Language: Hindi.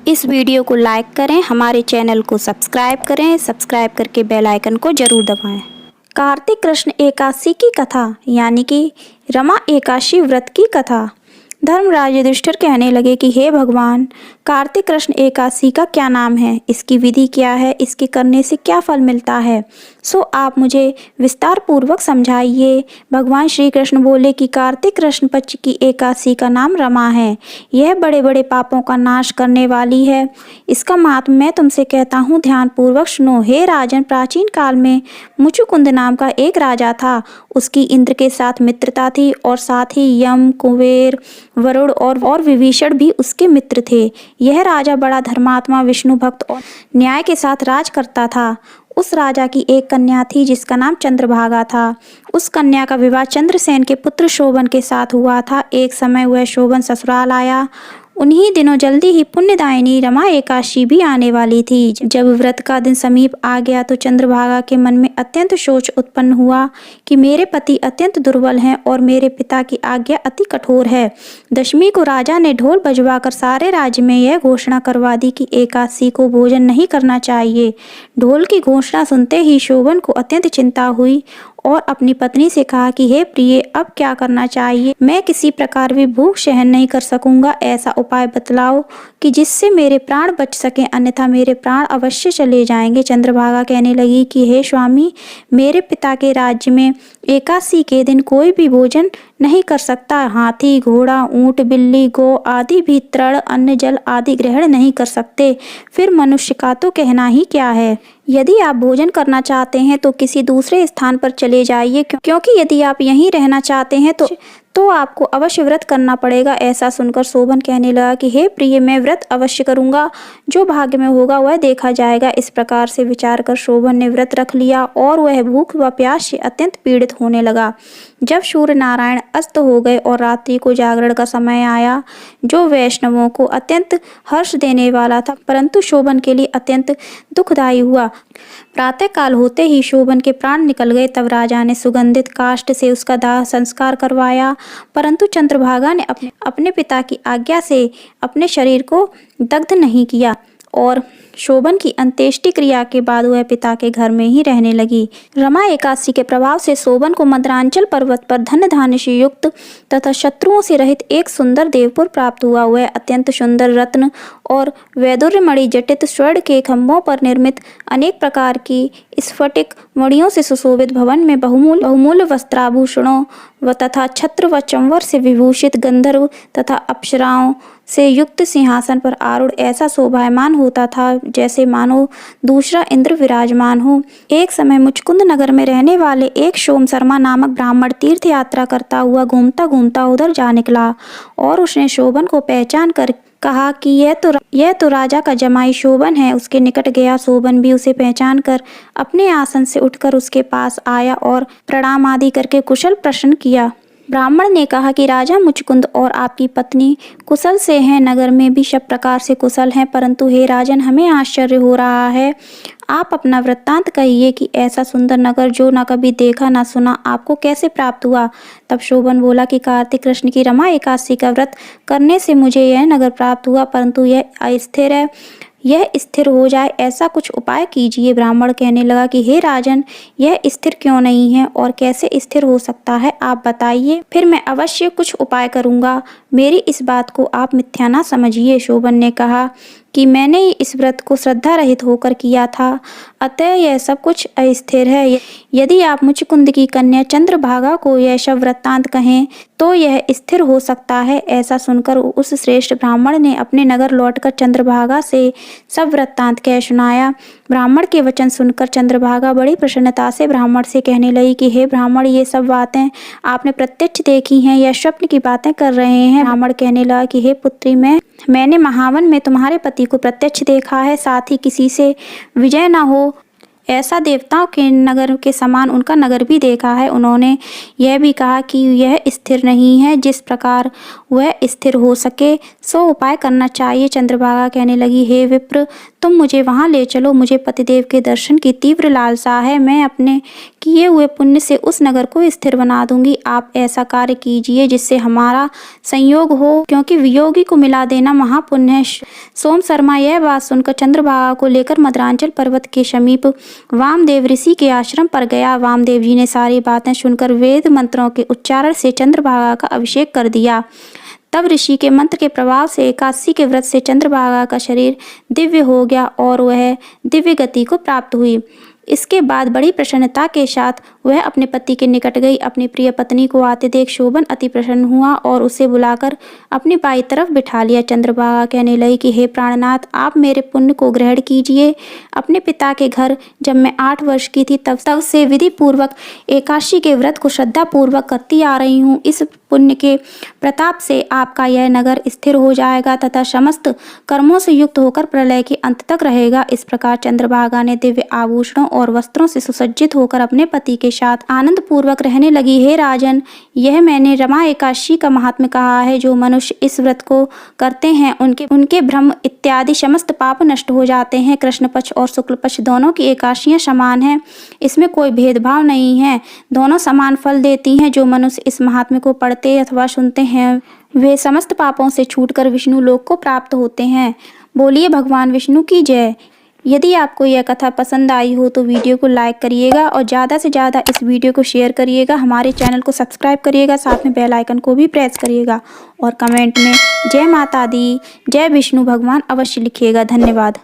इस वीडियो को लाइक करें, हमारे चैनल को सब्सक्राइब करें, सब्सक्राइब करके बेल आइकन को जरूर दबाएं। कार्तिक कृष्ण एकादशी की कथा यानी कि रमा एकादशी व्रत की कथा। धर्मराज युधिष्ठिर कहने लगे कि हे भगवान, कार्तिक कृष्ण एकादशी का क्या नाम है, इसकी विधि क्या है, इसके करने से क्या फल मिलता है, सो आप मुझे विस्तार पूर्वक समझाइए। भगवान श्री कृष्ण बोले कि कार्तिक कृष्ण पक्ष की एकादशी का नाम रमा है। यह बड़े बड़े पापों का नाश करने वाली है। इसका महात्म्य मैं तुमसे कहता हूँ, ध्यान पूर्वक सुनो। हे राजन, प्राचीन काल में मुचुकुंद नाम का एक राजा था। उसकी इंद्र के साथ मित्रता थी और साथ ही यम, कुबेर, वरुण और विभीषण भी उसके मित्र थे। यह राजा बड़ा धर्मात्मा, विष्णु भक्त और न्याय के साथ राज करता था। उस राजा की एक कन्या थी जिसका नाम चंद्रभागा था। उस कन्या का विवाह चंद्रसेन के पुत्र शोभन के साथ हुआ था। एक समय वह शोभन ससुराल आया। उन्हीं दिनों जल्दी ही पुण्यदायिनी रमा एकादशी भी आने वाली थी। जब व्रत का दिन समीप आ गया तो चंद्रभागा के मन में अत्यंत शोच उत्पन्न हुआ कि मेरे पति अत्यंत दुर्बल हैं और मेरे पिता की आज्ञा अति कठोर है। दशमी को राजा ने ढोल बजवाकर सारे राज्य में यह घोषणा करवा दी कि एकादशी को भोजन नहीं करना चाहिए। ढोल की घोषणा सुनते ही शोभन को अत्यंत चिंता हुई और अपनी पत्नी से कहा कि हे प्रिय, अब क्या करना चाहिए। मैं किसी प्रकार भी भूख सहन नहीं कर सकूंगा। ऐसा उपाय बतलाओ कि जिससे मेरे प्राण बच सके, अन्यथा मेरे प्राण अवश्य चले जाएंगे। चंद्रभागा कहने लगी कि हे स्वामी, मेरे पिता के राज्य में एकादशी के दिन कोई भी भोजन नहीं कर सकता। हाथी, घोड़ा, ऊंट, बिल्ली, गौ आदि भी तृण, अन्न, जल आदि ग्रहण नहीं कर सकते। फिर मनुष्य का तो कहना ही क्या है। यदि आप भोजन करना चाहते हैं तो किसी दूसरे स्थान पर चले जाइए, क्योंकि यदि आप यहीं रहना चाहते हैं तो आपको अवश्य व्रत करना पड़ेगा। ऐसा सुनकर शोभन कहने लगा कि हे प्रिय, मैं व्रत अवश्य करूंगा, जो भाग्य में होगा वह देखा जाएगा। इस प्रकार से विचार कर शोभन ने व्रत रख लिया और वह भूख व प्यास से अत्यंत पीड़ित होने लगा। जब सूर्य नारायण अस्त हो गए और रात्रि को जागरण का समय आया, जो वैष्णवों को अत्यंत हर्ष देने वाला था, परंतु शोभन के लिए अत्यंत दुखदायी हुआ। प्रातः काल होते ही शोभन के प्राण निकल गए। तब राजा ने सुगंधित काष्ठ से उसका दाह संस्कार करवाया, परंतु चंद्रभागा ने अपने पिता की आज्ञा से अपने शरीर को दग्ध नहीं किया और शोभन की अंत्येष्टि क्रिया के बाद वह पिता के घर में ही रहने लगी। रमा एकादशी के प्रभाव से शोभन को मद्रांचल पर्वत पर धन धान्य से युक्त तथा शत्रुओं से रहित एक सुंदर देवपुर प्राप्त हुआ। वह अत्यंत सुंदर रत्न और वैदुर्यमणि जटित स्वर्ण के खंभों पर निर्मित अनेक प्रकार की स्फटिक मणियों से सुशोभित भवन में बहुमूल्य वस्त्राभूषणों व तथा छत्र व चंवर से विभूषित गंधर्व तथा अप्सराओं से युक्त सिंहासन पर आरूढ़ ऐसा शोभायमान होता था जैसे मानो दूसरा इंद्र विराजमान हो। एक समय मुचकुंद नगर में रहने वाले एक सोम शर्मा नामक ब्राह्मण तीर्थ यात्रा करता हुआ घूमता घूमता उधर जा निकला और उसने शोभन को पहचान कर कहा कि यह तो राजा का जमाई शोभन है। उसके निकट गया। शोभन भी उसे पहचान कर अपने आसन से उठकर उसके पास आया और प्रणाम आदि करके कुशल प्रश्न किया। ब्राह्मण ने कहा कि राजा मुचकुंद और आपकी पत्नी कुशल से हैं, नगर में भी सब प्रकार से कुशल हैं, परंतु हे राजन, हमें आश्चर्य हो रहा है। आप अपना वृत्तांत कहिए कि ऐसा सुंदर नगर जो न कभी देखा न सुना आपको कैसे प्राप्त हुआ। तब शोभन बोला कि कार्तिक कृष्ण की रमा एकादशी का व्रत करने से मुझे यह नगर प्राप्त हुआ, परंतु यह अस्थिर है। यह स्थिर हो जाए ऐसा कुछ उपाय कीजिए। ब्राह्मण कहने लगा कि हे राजन, यह स्थिर क्यों नहीं है और कैसे स्थिर हो सकता है, आप बताइए, फिर मैं अवश्य कुछ उपाय करूंगा। मेरी इस बात को आप मिथ्या ना समझिए। शोभन ने कहा कि मैंने इस व्रत को श्रद्धा रहित होकर किया था, अतः यह सब कुछ अस्थिर है। यदि आप मुचकुंद की कन्या चंद्रभागा को यह सब वृत्तांत कहें तो यह स्थिर हो सकता है। ऐसा सुनकर उस श्रेष्ठ ब्राह्मण ने अपने नगर लौटकर चंद्रभागा से सब वृत्तांत कह सुनाया। ब्राह्मण के वचन सुनकर चंद्रभागा बड़ी प्रसन्नता से ब्राह्मण से कहने लगी कि हे ब्राह्मण, ये सब बातें आपने प्रत्यक्ष देखी हैं या स्वप्न की बातें कर रहे हैं। ब्राह्मण कहने लगा कि हे पुत्री, मैंने महावन में तुम्हारे पति को प्रत्यक्ष देखा है, साथ ही किसी से विजय न हो ऐसा देवताओं के नगर के समान उनका नगर भी देखा है। उन्होंने यह भी कहा कि यह स्थिर नहीं है, जिस प्रकार वह स्थिर हो सके सो उपाय करना चाहिए। चंद्रभागा कहने लगी, हे विप्र, तुम मुझे वहाँ ले चलो। मुझे पतिदेव के दर्शन की तीव्र लालसा है। मैं अपने किए हुए पुण्य से उस नगर को स्थिर बना दूंगी। आप ऐसा कार्य कीजिए जिससे हमारा संयोग हो, क्योंकि वियोगी को मिला देना महापुण्य है। सोम शर्मा यह बात सुनकर चंद्रभागा को लेकर मद्रांचल पर्वत के समीप वामदेव ऋषि के आश्रम पर गया। वामदेव जी ने सारी बातें सुनकर वेद मंत्रों के उच्चारण से चंद्रभागा का अभिषेक कर दिया। तब ऋषि के मंत्र के प्रभाव से एकादशी के व्रत से चंद्रभागा का शरीर दिव्य हो गया और वह दिव्य गति को प्राप्त हुई। इसके बाद बड़ी प्रसन्नता के साथ वह अपने पति के निकट गई। अपनी प्रिय पत्नी को आते देख शोभन अति प्रसन्न हुआ और उसे बुलाकर अपनी बाई तरफ बिठा लिया। चंद्रभागा कहने लगी कि हे प्राणनाथ, आप मेरे पुण्य को ग्रहण कीजिए। अपने पिता के घर जब मैं 8 वर्ष की थी तब से विधि पूर्वक एकादशी के व्रत को श्रद्धा पूर्वक करती आ रही हूँ। इस पुण्य के प्रताप से आपका यह नगर स्थिर हो जाएगा तथा समस्त कर्मों से युक्त होकर प्रलय के अंत तक रहेगा। इस प्रकार चंद्रभागा ने दिव्य आभूषणों और वस्त्रों से सुसज्जित होकर अपने पति के साथ आनंद पूर्वक रहने लगी। हे राजन, यह मैंने रमा एकादशी का महात्म्य कहा है। जो मनुष्य इस व्रत को करते हैं उनके भ्रम इत्यादि समस्त पाप नष्ट हो जाते हैं। कृष्ण पक्ष और शुक्ल पक्ष दोनों की एकादशियां समान हैं, इसमें कोई भेदभाव नहीं है, दोनों समान फल देती हैं। जो मनुष्य इस महात्म्य को पढ़ते अथवा सुनते हैं वे समस्त पापों से छूटकर विष्णु लोक को प्राप्त होते हैं। बोलिए भगवान विष्णु की जय। यदि आपको यह कथा पसंद आई हो तो वीडियो को लाइक करिएगा और ज़्यादा से ज़्यादा इस वीडियो को शेयर करिएगा। हमारे चैनल को सब्सक्राइब करिएगा, साथ में बेल आइकन को भी प्रेस करिएगा और कमेंट में जय माता दी, जय विष्णु भगवान अवश्य लिखिएगा। धन्यवाद।